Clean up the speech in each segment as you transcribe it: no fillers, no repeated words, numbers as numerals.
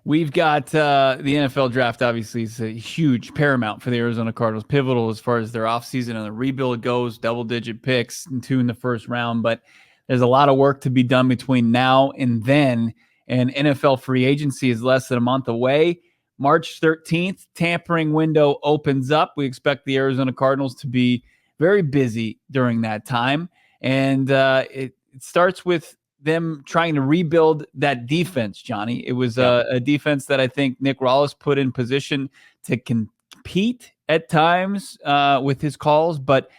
We've got the NFL draft, obviously, is a huge paramount for the Arizona Cardinals, pivotal as far as their offseason and the rebuild goes, double-digit picks and 2 in the first round. But there's a lot of work to be done between now and then, and NFL free agency is less than a month away. March 13th, tampering window opens up. We expect the Arizona Cardinals to be very busy during that time, and it starts with them trying to rebuild that defense, Johnny. It was a defense that I think Nick Rawlis put in position to compete at times with his calls, but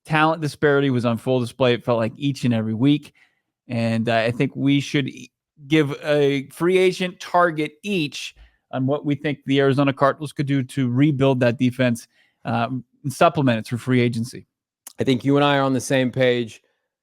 talent disparity was on full display. It felt like each and every week. And I think we should give a free agent target each on what we think the Arizona Cardinals could do to rebuild that defense and supplement it through free agency. I think you and I are on the same page.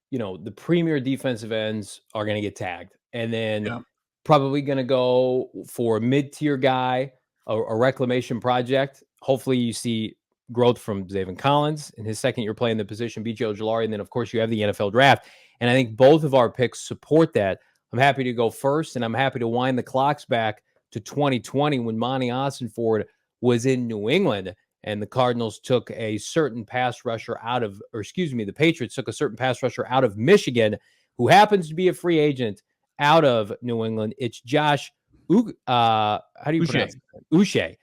You know, the premier defensive ends are going to get tagged, and then probably going to go for a mid-tier guy, a reclamation project. Hopefully you see growth from Zaven Collins in his second year playing the position, B.J. Ojulari, and then, of course, you have the NFL draft. And I think both of our picks support that. I'm happy to go first, and I'm happy to wind the clocks back to 2020 when Monty Ossenford was in New England. And the Cardinals took a certain pass rusher the Patriots took a certain pass rusher out of Michigan, who happens to be a free agent out of New England. It's Josh, how do you pronounce it? Uche,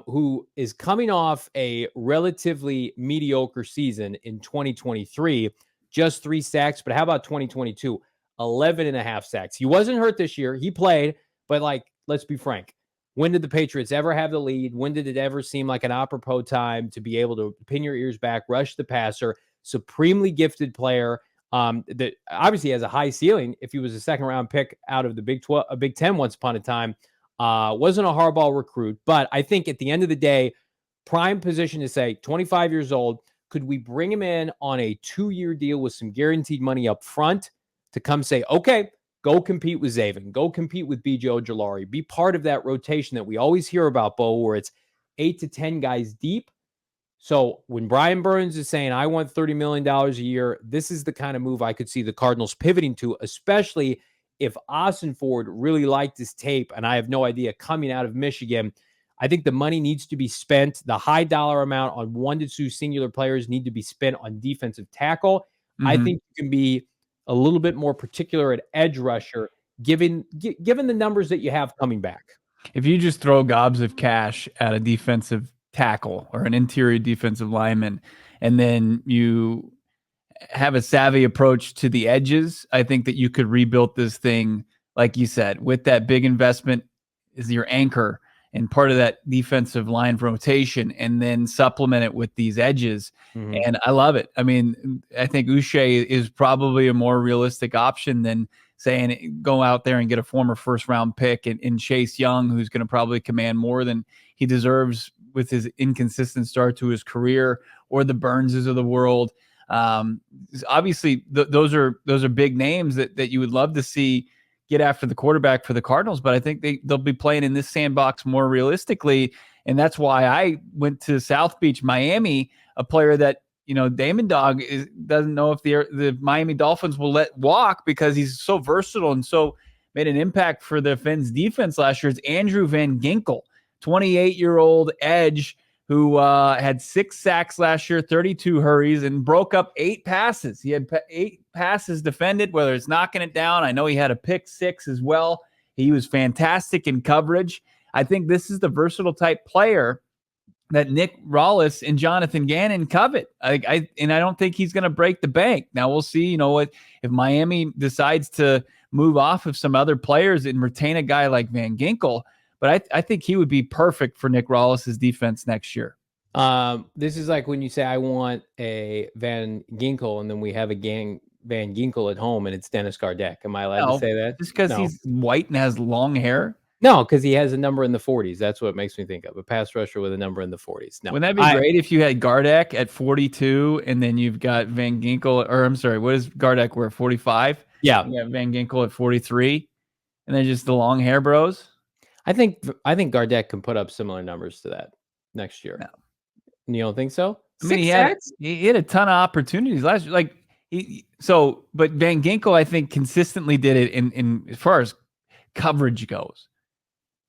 who is coming off a relatively mediocre season in 2023, just 3 sacks. But how about 2022? 11.5 sacks. He wasn't hurt this year. He played, but let's be frank. When did the Patriots ever have the lead? When did it ever seem like an apropos time to be able to pin your ears back, rush the passer? Supremely gifted player that obviously has a high ceiling. If he was a second-round pick out of the Big Ten once upon a time, wasn't a hardball recruit. But I think at the end of the day, prime position to say, 25 years old, could we bring him in on a 2-year deal with some guaranteed money up front to come say, okay, go compete with Zaven. Go compete with B.J. Ojulari. Be part of that rotation that we always hear about, Bo, where it's 8 to 10 guys deep. So when Brian Burns is saying, I want $30 million a year, this is the kind of move I could see the Cardinals pivoting to, especially if Ossenford really liked his tape, and I have no idea, coming out of Michigan. I think the money needs to be spent. The high dollar amount on 1 to 2 singular players need to be spent on defensive tackle. Mm-hmm. I think you can be a little bit more particular at edge rusher, given the numbers that you have coming back. If you just throw gobs of cash at a defensive tackle or an interior defensive lineman, and then you have a savvy approach to the edges, I think that you could rebuild this thing, like you said, with that big investment is your anchor and part of that defensive line rotation, and then supplement it with these edges. Mm-hmm. And I love it. I mean, I think Uche is probably a more realistic option than saying go out there and get a former first-round pick in Chase Young, who's going to probably command more than he deserves with his inconsistent start to his career, or the Burnses of the world. Obviously, those are big names that you would love to see get after the quarterback for the Cardinals, but I think they'll be playing in this sandbox more realistically. And that's why I went to South Beach, Miami, a player that, Damon Dog doesn't know if the Miami Dolphins will let walk because he's so versatile and so made an impact for the Fins defense last year. It's Andrew Van Ginkel, 28-year-old edge who had 6 sacks last year, 32 hurries, and broke up 8 passes. He had 8 passes defended, whether it's knocking it down. I know he had a pick 6 as well. He was fantastic in coverage. I think this is the versatile type player that Nick Rawlis and Jonathan Gannon covet. I don't think he's going to break the bank. Now we'll see, what if Miami decides to move off of some other players and retain a guy like Van Ginkel. But I think he would be perfect for Nick Rawlis' defense next year. This is like when you say, I want a Van Ginkel, and then we have a Van Ginkel at home, and it's Dennis Gardeck. Am I allowed to say that? Just because he's white and has long hair? No, because he has a number in the 40s. That's what it makes me think of. A pass rusher with a number in the 40s. No. Wouldn't that be great if you had Gardeck at 42, and then you've got Van Ginkel, or I'm sorry, what is Gardeck wear, 45? Yeah. You have Van Ginkel at 43, and then just the long hair bros? I think Gardeck can put up similar numbers to that next year. No. You don't think so? I mean, he had a ton of opportunities last year. But Van Ginkel, I think, consistently did it in as far as coverage goes.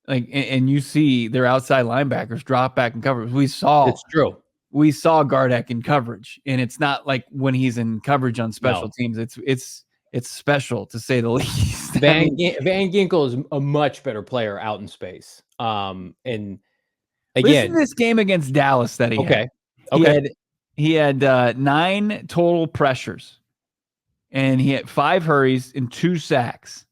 Like, and you see their outside linebackers drop back in coverage. It's true. We saw Gardeck in coverage, and it's not like when he's in coverage on special No. teams. It's special to say the least. Van Ginkel is a much better player out in space. And listen to again, this game against Dallas that he had. okay. Okay. He had 9 total pressures, and he had 5 hurries and 2 sacks.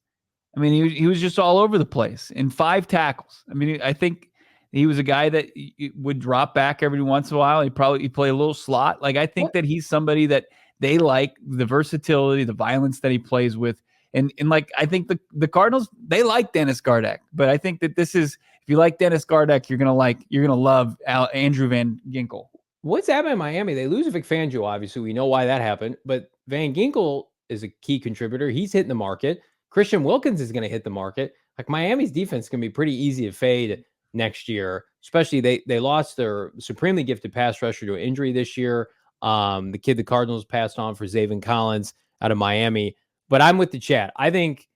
I mean, he was just all over the place and 5 tackles. I mean, I think he was a guy that would drop back every once in a while. He'd play a little slot. Like, I think that he's somebody that they like, the versatility, the violence that he plays with. And like, I think the Cardinals, they like Dennis Gardeck, but I think that this is, if you like Dennis Gardeck, you're gonna love Andrew Van Ginkel. What's happening in Miami? They lose Vic Fangio, obviously. We know why that happened, but Van Ginkel is a key contributor. He's hitting the market. Christian Wilkins is going to hit the market. Like, Miami's defense can be pretty easy to fade next year, especially they lost their supremely gifted pass rusher to an injury this year. The kid the Cardinals passed on for Zaven Collins out of Miami. But I'm with the chat. I think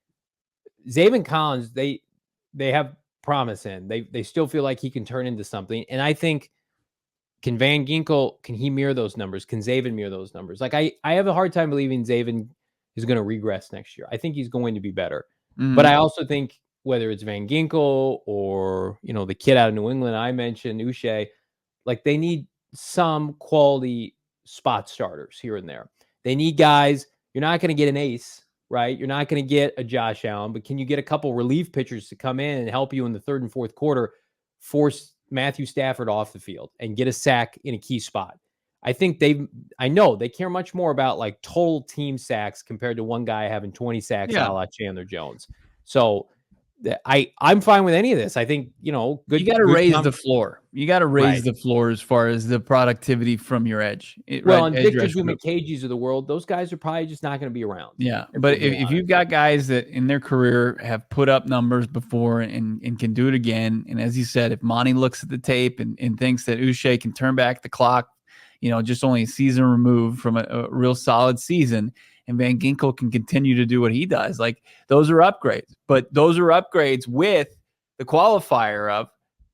Zaven Collins, they have promise in. They still feel like he can turn into something. And I think, can Van Ginkel, can he mirror those numbers? Can Zaven mirror those numbers? Like, I have a hard time believing Zaven is going to regress next year. I think he's going to be better. But I also think whether it's Van Ginkel or, the kid out of New England I mentioned, Uche, like, they need some quality spot starters here and there. They need guys. You're not going to get an ace, right? You're not going to get a Josh Allen, but can you get a couple relief pitchers to come in and help you in the third and fourth quarter, force Matthew Stafford off the field and get a sack in a key spot? I think I know they care much more about like total team sacks compared to one guy having 20 sacks a la Chandler Jones. So I'm fine with any of this. I think, good. You got to raise the floor. You got to raise the floor as far as the productivity from your edge. And Victor Dumacagis of the world, those guys are probably just not going to be around. Yeah, but if you've got guys that in their career have put up numbers before and can do it again, and as you said, if Monty looks at the tape and thinks that Uche can turn back the clock, just only a season removed from a real solid season, and Van Ginkel can continue to do what he does, like, those are upgrades. But those are upgrades with the qualifier of,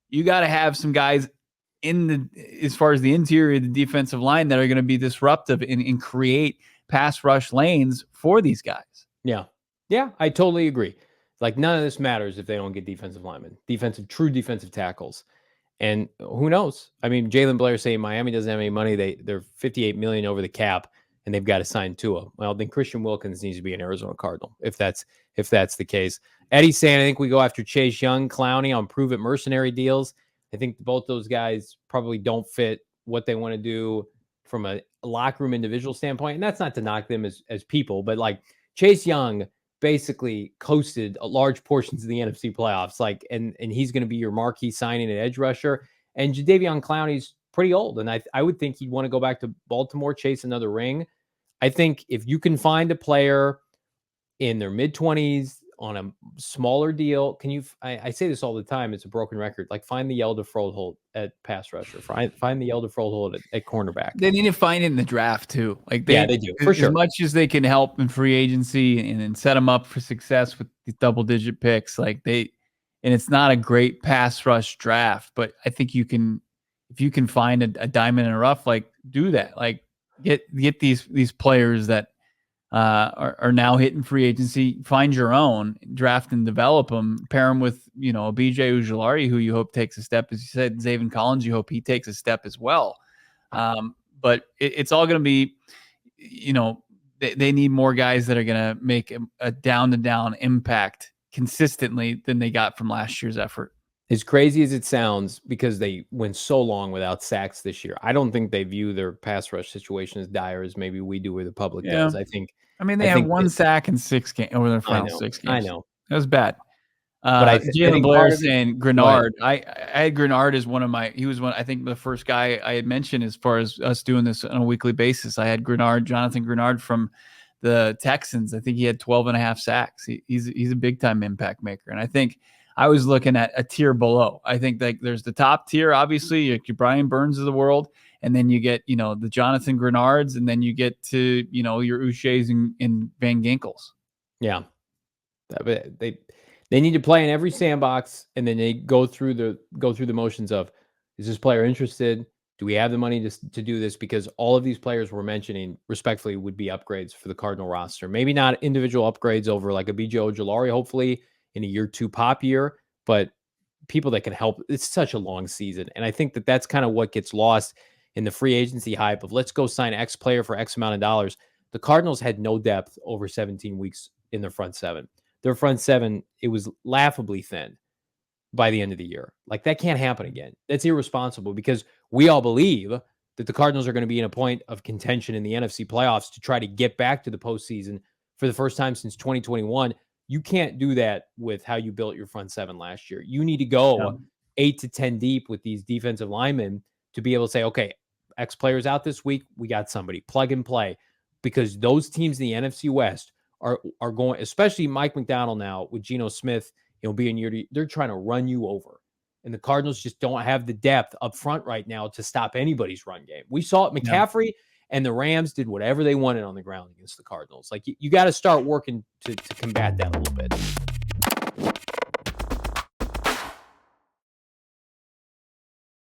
you got to have some guys as far as the interior of the defensive line that are going to be disruptive and create pass rush lanes for these guys. Yeah. Yeah, I totally agree. Like, none of this matters if they don't get defensive linemen, true defensive tackles. And who knows? I mean, Jalen Blair saying Miami doesn't have any money. They're $58 million over the cap, and they've got to sign Tua. Well, then Christian Wilkins needs to be an Arizona Cardinal if that's the case. Eddie's saying, I think we go after Chase Young, Clowney on prove-it mercenary deals. I think both those guys probably don't fit what they want to do from a locker room individual standpoint. And that's not to knock them as people, but like, Chase Young basically coasted large portions of the NFC playoffs. Like, and he's going to be your marquee signing and edge rusher. And Jadeveon Clowney's pretty old. And I would think he'd want to go back to Baltimore, chase another ring. I think if you can find a player in their mid-20s on a smaller deal, I say this all the time, it's a broken record. Like, find the Elder Froholt at pass rusher. Find the Elder Froholt at cornerback. They need to find it in the draft too. Like, they do, for sure. As much as they can help in free agency and set them up for success with these double-digit picks, and it's not a great pass rush draft, but I think if you can find a diamond in the rough, like, do that. Like, get these players that are now hitting free agency, find your own, draft and develop them, pair them with, BJ Ujulari, who you hope takes a step. As you said, Zaven Collins, you hope he takes a step as well. But it's all going to be, they need more guys that are going to make a down-to-down impact consistently than they got from last year's effort. As crazy as it sounds, because they went so long without sacks this year, I don't think they view their pass rush situation as dire as maybe we do, or the public does. They had 1 sack in 6 games over their final 6 games. I know. That was bad. But Jalen Blair saying Grenard. I had Grenard as he was I think the first guy I had mentioned as far as us doing this on a weekly basis. I had Jonathan Grenard from the Texans. I think he had 12.5 sacks. He's a big time impact maker. And I think I was looking at a tier below. I think, like, there's the top tier, obviously, your Brian Burns of the world. And then you get, the Jonathan Grenards, and then you get to, your Uches and Van Ginkels. Yeah. They They need to play in every sandbox, and then they go through the motions of, is this player interested? Do we have the money to do this? Because all of these players we're mentioning, respectfully, would be upgrades for the Cardinal roster. Maybe not individual upgrades over like a BJ Ojulari, hopefully in a year 2 pop year, but people that can help. It's such a long season, and I think that that's kind of what gets lost in the free agency hype of let's go sign X player for X amount of dollars. The Cardinals had no depth over 17 weeks in their front seven. Their front seven, it was laughably thin by the end of the year. Like, that can't happen again. That's irresponsible, because we all believe that the Cardinals are going to be in a point of contention in the NFC playoffs to try to get back to the postseason for the first time since 2021. You can't do that with how you built your front seven last year. You need to go 8 to 10 deep with these defensive linemen to be able to say, okay, X players out this week, we got somebody, plug and play, because those teams in the NFC West are going, especially Mike McDonald now with Geno Smith, being year, they're trying to run you over. And the Cardinals just don't have the depth up front right now to stop anybody's run game. We saw it. McCaffrey and the Rams did whatever they wanted on the ground against the Cardinals. Like, you got to start working to combat that a little bit.